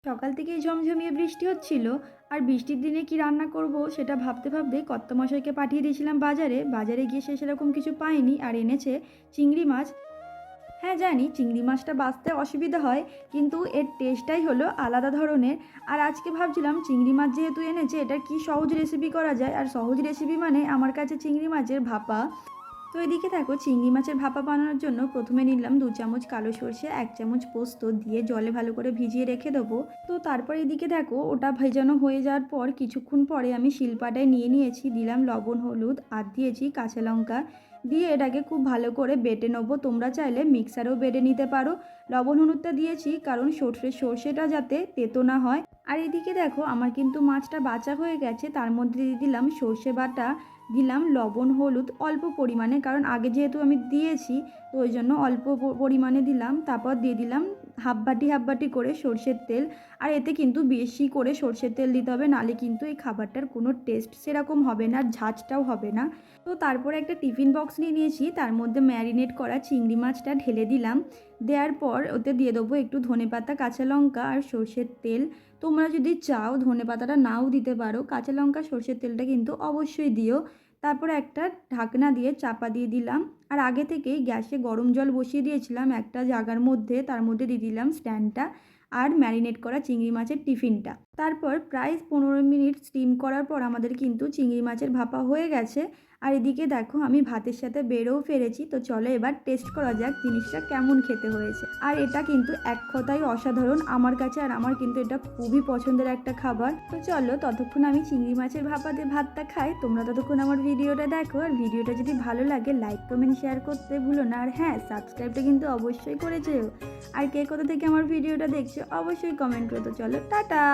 সকাল থেকেই ঝমঝমিয়ে বৃষ্টি হচ্ছিল। আর বৃষ্টির দিনে কি রান্না করব সেটা ভাবতে ভাবতে কর্তামশাইকে পাঠিয়ে দিয়েছিলাম বাজারে। বাজারে গিয়ে সে সেরকম কিছু পায়নি আর এনেছে চিংড়ি মাছ। হ্যাঁ জানি চিংড়ি মাছটা বাছতে অসুবিধা হয়, কিন্তু এর টেস্টটাই হলো আলাদা ধরনের। আর আজকে ভাবছিলাম চিংড়ি মাছ যেহেতু এনেছে এটা কি সহজ রেসিপি করা যায়, আর সহজ রেসিপি মানে আমার কাছে চিংড়ি মাছের ভাপা। তো এদিকে দেখো চিংড়ি মাছের ভাপা বানানোর জন্য প্রথমে নিলাম 2 চামচ কালো সর্ষে, 1 চামচ পোস্ত দিয়ে জলে ভালো করে ভিজিয়ে রেখে দেবো। তো তারপর এদিকে দেখো ওটা ভেজানো হয়ে যাওয়ার পর কিছুক্ষণ পরে আমি শিলপাটায় নিয়ে নিয়েছি, দিলাম লবণ হলুদ আর দিয়েছি কাঁচা লঙ্কা, দিয়ে এটাকে খুব ভালো করে বেটে নেবো। তোমরা চাইলে মিক্সারেও বেটে নিতে পারো। লবণ হলুদটা দিয়েছি কারণ সর্ষেটা যাতে তেতো না হয়। আর এদিকে দেখো আমার কিন্তু মাছটা বাছা হয়ে গেছে, তার মধ্যে দিয়ে দিলাম সর্ষে বাটা, দিলাম লবণ হলুদ অল্প পরিমাণে, কারণ আগে যেহেতু আমি দিয়েছি তো ওই জন্য অল্প পরিমাণে দিলাম। তারপর দিয়ে দিলাম হাফ বাটি করে সর্ষের তেল। আর এতে কিন্তু বেশি করে সর্ষের তেল দিতে হবে, নালে কিন্তু এই খাবারটার কোনো টেস্ট সেরকম হবে না, ঝাঁঝটাও হবে না। তো তারপরে একটা টিফিন বক্স নিয়ে নিয়েছি, তার মধ্যে ম্যারিনেট করা চিংড়ি মাছটা ঢেলে দিলাম। দেওয়ার পর ওতে দিয়ে দেবো একটু ধনেপাতা, কাঁচা লঙ্কা আর সর্ষের তেল। তোমরা যদি চাও ধনেপাতাটা নাও দিতে পারো, কাঁচা লঙ্কা সর্ষের তেলটা কিন্তু অবশ্যই দিও। তারপরে একটা ঢাকনা দিয়ে চাপা দিয়ে দিলাম। আর আগে থেকেই গ্যাসে গরম জল বসিয়ে দিয়েছিলাম একটা জাগার মধ্যে, তার মধ্যে দিয়ে দিলাম স্ট্যান্ডটা আর ম্যারিনেট করা চিংড়ি মাছের টিফিনটা। তারপর প্রায় 15 মিনিট স্টিম করার পর আমাদের কিন্তু চিংড়ি মাছের ভাপা হয়ে গেছে। আর এদিকে দেখো আমি ভাতের সাথে বেড়েও ফেলেছি। তো চলো এবার টেস্ট করা যাক জিনিসটা কেমন খেতে হয়েছে। আর এটা কিন্তু এক কথাই অসাধারণ আমার কাছে, আর আমার কিন্তু এটা খুবই পছন্দের একটা খাবার। তো চলো ততক্ষণ আমি চিংড়ি মাছের ভাপা দিয়ে ভাতটা খাই, তোমরা ততক্ষণ আমার ভিডিওটা দেখো। আর ভিডিওটা যদি ভালো লাগে লাইক কমেন্ট শেয়ার করতে ভুলো না, আর হ্যাঁ সাবস্ক্রাইবটা কিন্তু অবশ্যই করে যেও। আর কে কোথা থেকে আমার ভিডিওটা দেখছো অবশ্যই কমেন্ট করো। তো চলো টাটা।